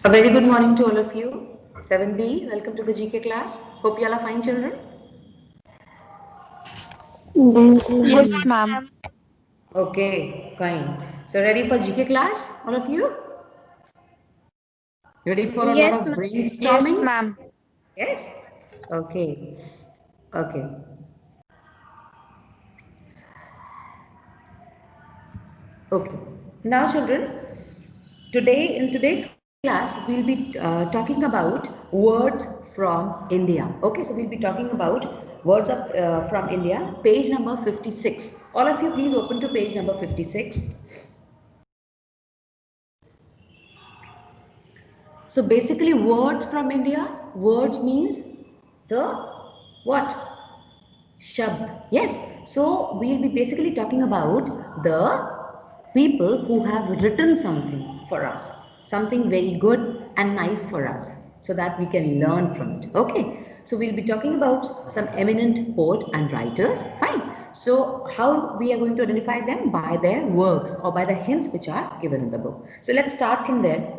A very good morning to all of you. 7B, welcome to the GK class. Hope you all are fine, children. Yes, ma'am. Okay, fine. So, ready for GK class, all of you? Ready for a lot Yes, of ma'am. Yes, brainstorming? ma'am. Yes? Okay. Okay. Okay. Now, children, in today's class, we'll be talking about words from India. Okay, so we'll be talking about words from India, page number 56. All of you, please open to page number 56. So basically, words from India, words means the what? Shabd. Yes. So we'll be basically talking about the people who have written something for us, something very good and nice for us, so that we can learn from it. Okay. So we'll be talking about some eminent poet and writers. Fine. So how we are going to identify them? By their works or by the hints which are given in the book. So let's start from there.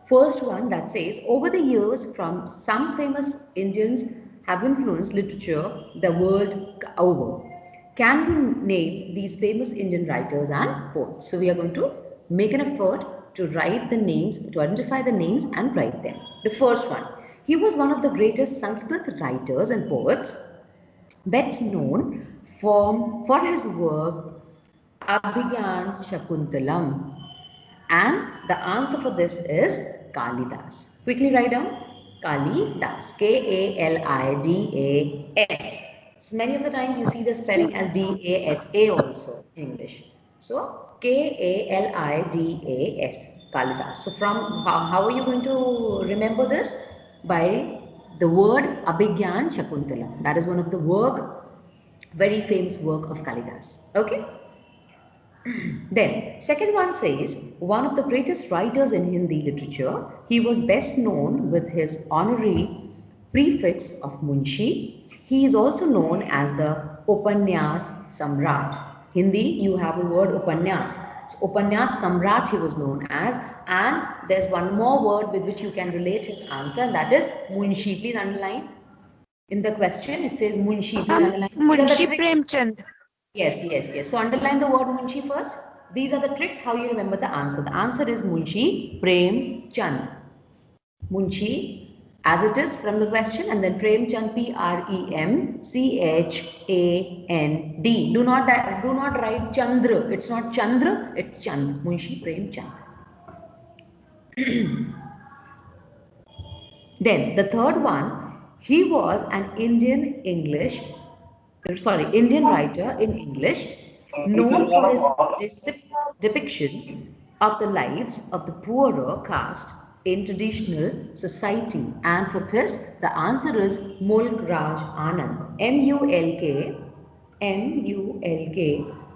First one that says, over the years, from some famous Indians have influenced literature the world over. Can we name these famous Indian writers and poets? So we are going to make an effort to write the names, to identify the names and write them. The first one, he was one of the greatest Sanskrit writers and poets, best known for his work Abhigyan Shakuntalam. And the answer for this is Kalidas. Quickly write down Kalidas. Kalidas. So many of the times you see the spelling as Dasa also in English. So Kalidas. Kalidas. So from how are you going to remember this? By the word Abhigyan Shakuntala. That is one of the very famous work of Kalidas. Okay. Then, second one says, one of the greatest writers in Hindi literature, he was best known with his honorary prefix of Munshi. He is also known as the Upanyas Samrat. Hindi, you have a word Upanyas. So, Upanyas Samrat he was known as, and there's one more word with which you can relate his answer, and that is Munshi. Please underline. In the question, it says Munshi. Please underline. These are the Munshi tricks. Premchand. Yes, yes, yes. So underline the word Munshi first. These are the tricks how you remember the answer. The answer is Munshi Prem Chand. Munshi, as it is from the question, and then Prem Chand, Premchand. Do not write Chandra. It's not Chandra. It's Chand. Munshi Prem Chand. Then the third one, he was an Indian writer in English, known for his depiction of the lives of the poorer caste in traditional society. And for this, the answer is Mulk Raj Anand.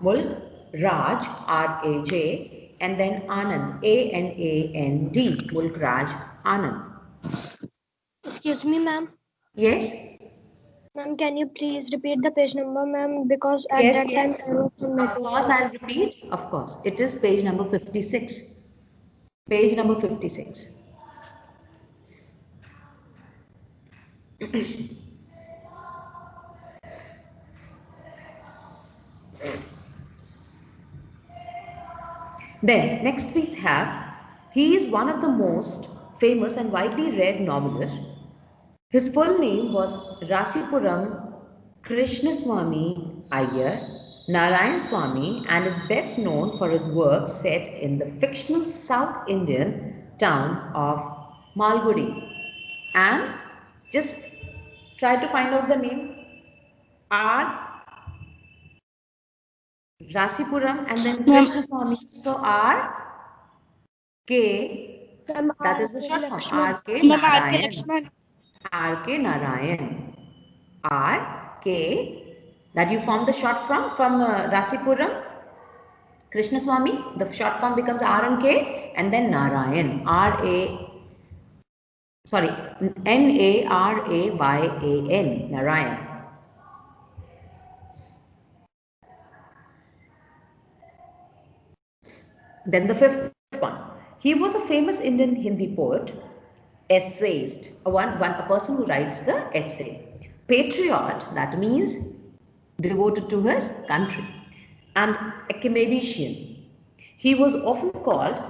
Mulk Raj, R-A-J, and then Anand, A-N-A-N-D, Mulk Raj Anand. Excuse me, ma'am. Yes? Ma'am, can you please repeat the page number, ma'am? Because at Yes, that time yes. there was some Of network course, issue. I'll repeat. Of course, it is page number 56. Page number 56. Then, next we have, he is one of the most famous and widely read novelists. His full name was Rasipuram Krishnaswamy Iyer Narayan Swamy, and is best known for his work set in the fictional South Indian town of Malgudi. And just try to find out the name. R. Rasipuram and then Ma'am, Krishnaswamy. So R. K. ma'am, That R. is the K. short form. Lakshman. R. K. Ma'am, R.K. Narayan. Lakshman. R. K. Narayan. R. K. That you form the short form from Rasipuram. Krishnaswamy. The short form becomes R and K, and then Narayan. Narayan. Narayan. Then the fifth one. He was a famous Indian Hindi poet, essayist, a person who writes the essay. Patriot, that means devoted to his country. And academician, he was often called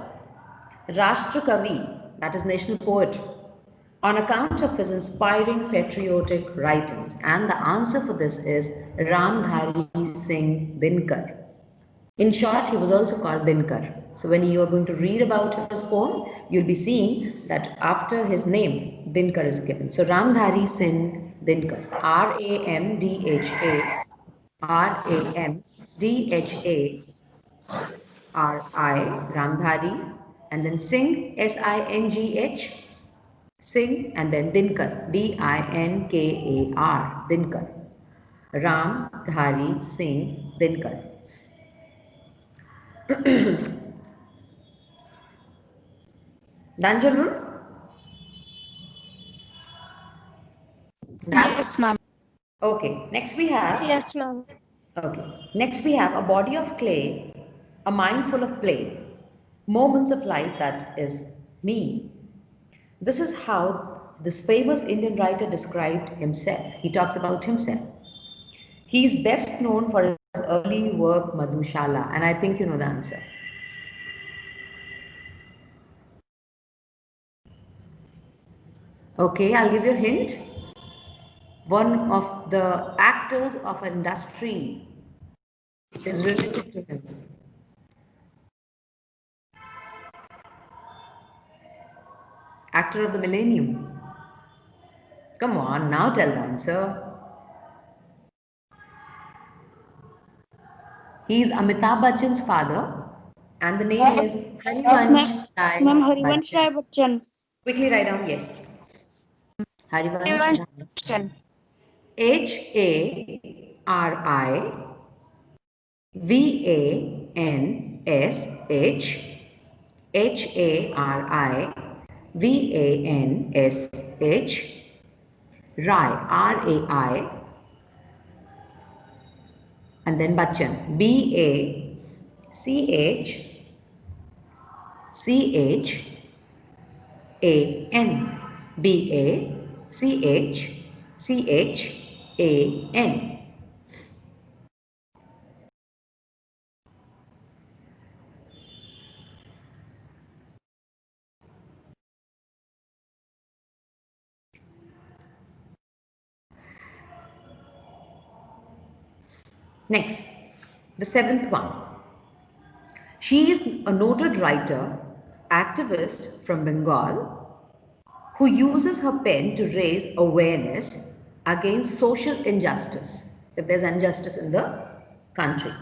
Rashtrakavi, that is national poet, on account of his inspiring patriotic writings. And the answer for this is Ramdhari Singh Dinkar. In short, he was also called Dinkar. So when you are going to read about his poem, you'll be seeing that after his name, Dinkar is given. So Ramdhari Singh Dinkar, Ramdhari, Ramdhari, and then Singh, Singh, Singh, and then Dinkar, Dinkar, Dinkar. Ramdhari Singh Dinkar. Done, children? Done? Yes, ma'am. Okay. Next we have. Yes, ma'am. Okay. Next we have a body of clay, a mind full of play, moments of life that is me. This is how this famous Indian writer described himself. He talks about himself. He is best known for his early work Madhushala, and I think you know the answer. Okay, I'll give you a hint. One of the actors of an industry is related to him. Actor of the millennium. Come on, now tell the answer. He is Amitabh Bachchan's father, and the name is Harivansh Rai Ma'am, Harivansh Rai Bachchan. Bachchan. Quickly write down yes. Harivansh Rai. Bachchan. Harivansh. Harivansh. Rai, Rai, and then Bachchan, Bachchan, Bachchan. Next, the seventh one. She is a noted writer, activist from Bengal who uses her pen to raise awareness against social injustice, if there's injustice in the country,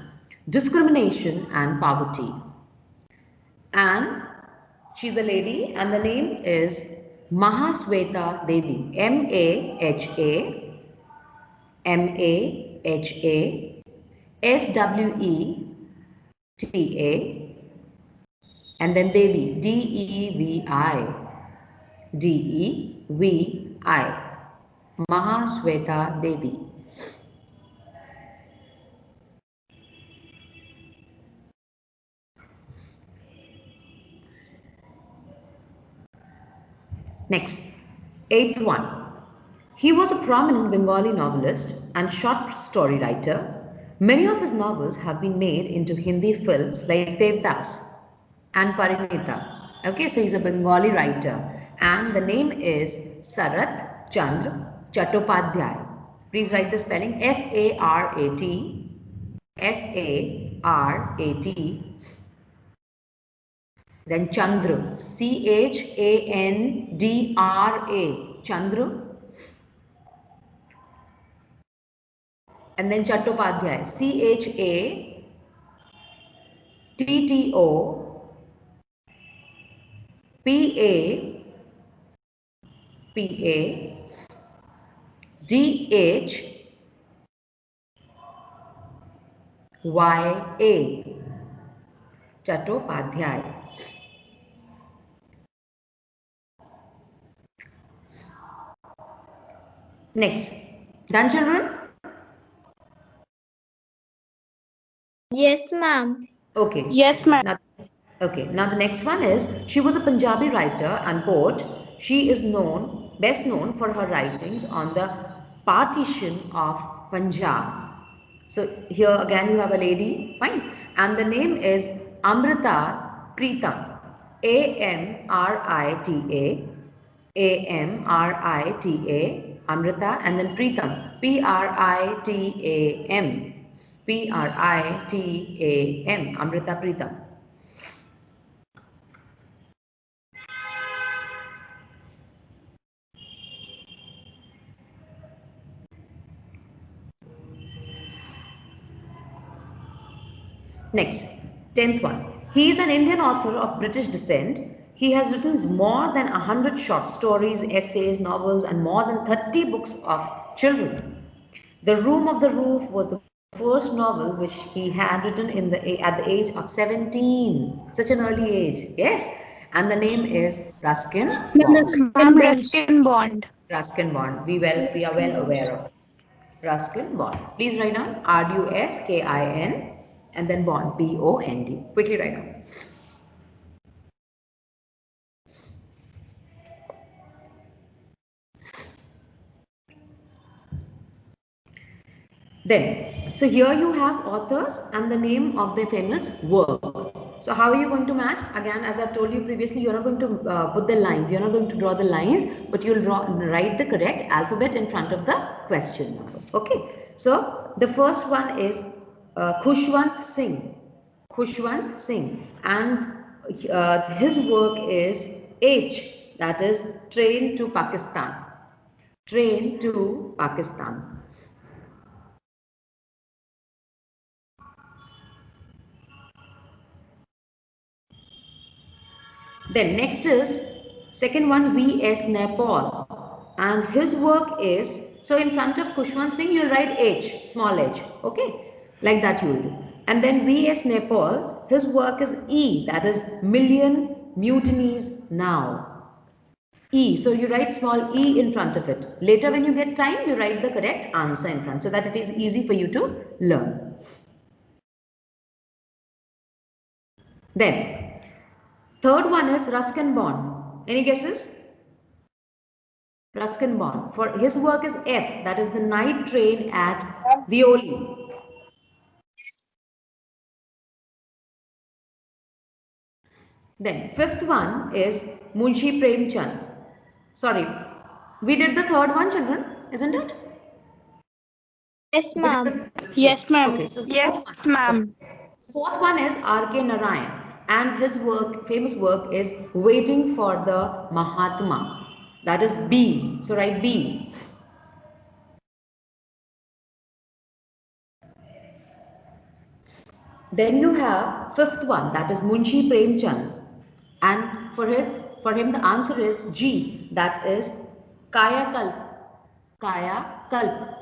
discrimination and poverty. And she's a lady, and the name is Mahasweta Devi, Mahasweta, and then Devi, Devi, Mahasweta Devi. Next, eighth one. He was a prominent Bengali novelist and short story writer. Many of his novels have been made into Hindi films like Devdas and Parinita. Okay, so he's a Bengali writer, and the name is Sarat Chandra Chattopadhyay. Please write the spelling Sarat, then Chandra, Chandra, Chandra, and then Chattopadhyay, Chattopadhyay, Chattopadhyay. Next, done, children? Yes, ma'am. Okay. Yes, ma'am. Now, okay. Now the next one is she was a Punjabi writer and poet She is best known for her writings on the partition of Punjab. So here again you have a lady, fine, and the name is Amrita Pritam, Amrita, Amrita, and then Pritam, Pritam, Amrita Pritam. Next, 10th one. He is an Indian author of British descent. He has written more than 100 short stories, essays, novels, and more than 30 books of children. The Room of the Roof was the first novel which he had written at the age of 17. Such an early age, yes. And the name is Ruskin Bond. Ma'am, Ruskin Bond. Ruskin Bond. We are well aware of Ruskin Bond. Please write down Ruskin and then Bond, Bond. Quickly write down. Then, so here you have authors and the name of their famous work. So how are you going to match? Again, as I've told you previously, you're not going to put the lines, you're not going to draw the lines, but you'll write the correct alphabet in front of the question number. Okay, so the first one is Khushwant Singh. Khushwant Singh, and his work is H, that is Train to Pakistan. Train to Pakistan. Then next is second one V.S. Nepal, and his work is, so in front of Khushwant Singh you'll write H, small h, okay, like that you will do. And then V.S. Nepal, his work is E, that is Million Mutinies Now. E, so you write small e in front of it. Later when you get time, you write the correct answer in front so that it is easy for you to learn. Then third one is Ruskin Bond. Any guesses? Ruskin Bond. For his work is F, that is the night train at Violi. Then fifth one is Munshi Premchand. Sorry, we did the third one, children, isn't it? Yes, ma'am. Yes, ma'am. Okay, so Yes, ma'am. fourth one is R.K. Narayan, and his work, famous work is Waiting for the Mahatma. That is B. So write B. Then you have fifth one, that is Munshi Premchand, and for him the answer is G, that is Kaya Kalp. Kaya Kalp.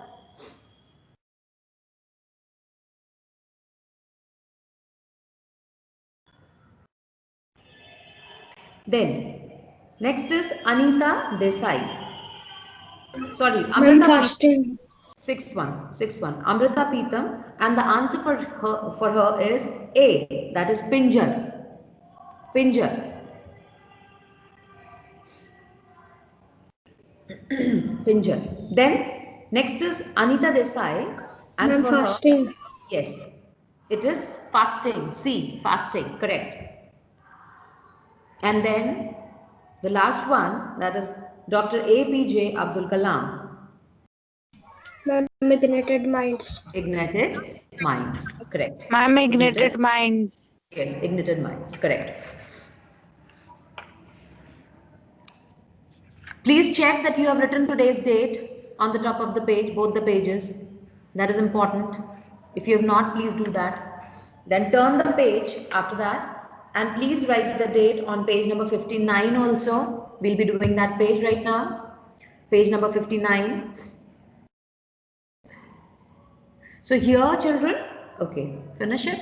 Then next is Anita Desai. Sorry, Ma'am, Amrita. fasting. Sixth one, Amrita Peetam, and the answer for her is A, that is Pinjar. Pinjar. Pinjar. Then next is Anita Desai, and Ma'am, for fasting. her, yes, it is fasting. C, fasting, correct. And then the last one, that is Dr. APJ Abdul Kalam. Ma'am, ignited minds. Ignited minds, correct. Ma'am, ignited mind. Yes, ignited minds, correct. Please check that you have written today's date on the top of the page, both the pages. That is important. If you have not, please do that. Then turn the page after that, and please write the date on page number 59 also. We'll be doing that page right now. Page number 59. So here, children, okay, finish it.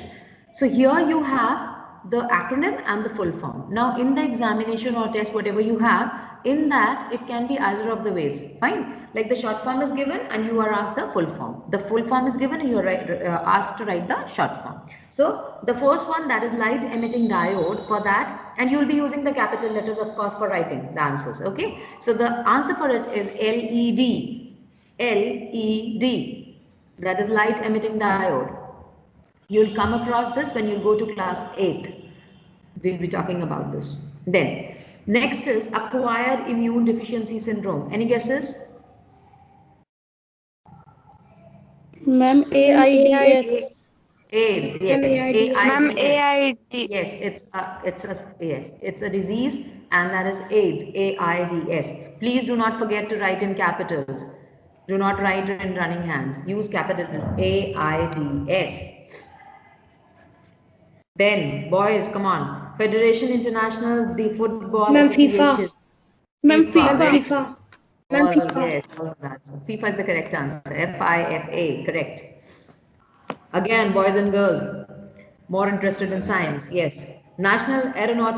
So here you have the acronym and the full form. Now, in the examination or test, whatever you have, in that it can be either of the ways. Fine. Like the short form is given and you are asked the full form. The full form is given and you are asked to write the short form. So the first one, that is light emitting diode, for that, and you will be using the capital letters, of course, for writing the answers. Okay. So the answer for it is LED. LED. That is light emitting diode. You'll come across this when you go to class 8th. We'll be talking about this. Then, next is acquired immune deficiency syndrome. Any guesses? Ma'am, AIDS. AIDS, yes, Ma'am, AIDS. AID. Yes, it's a disease, and that is AIDS, AIDS. Please do not forget to write in capitals. Do not write in running hands. Use capitals, AIDS. Then, boys, come on. Federation International, the Football Association. Ma'am, FIFA. FIFA. FIFA. Yes, all of that. So FIFA is the correct answer. FIFA, correct. Again, boys and girls, more interested in science. Yes. National Aeronautics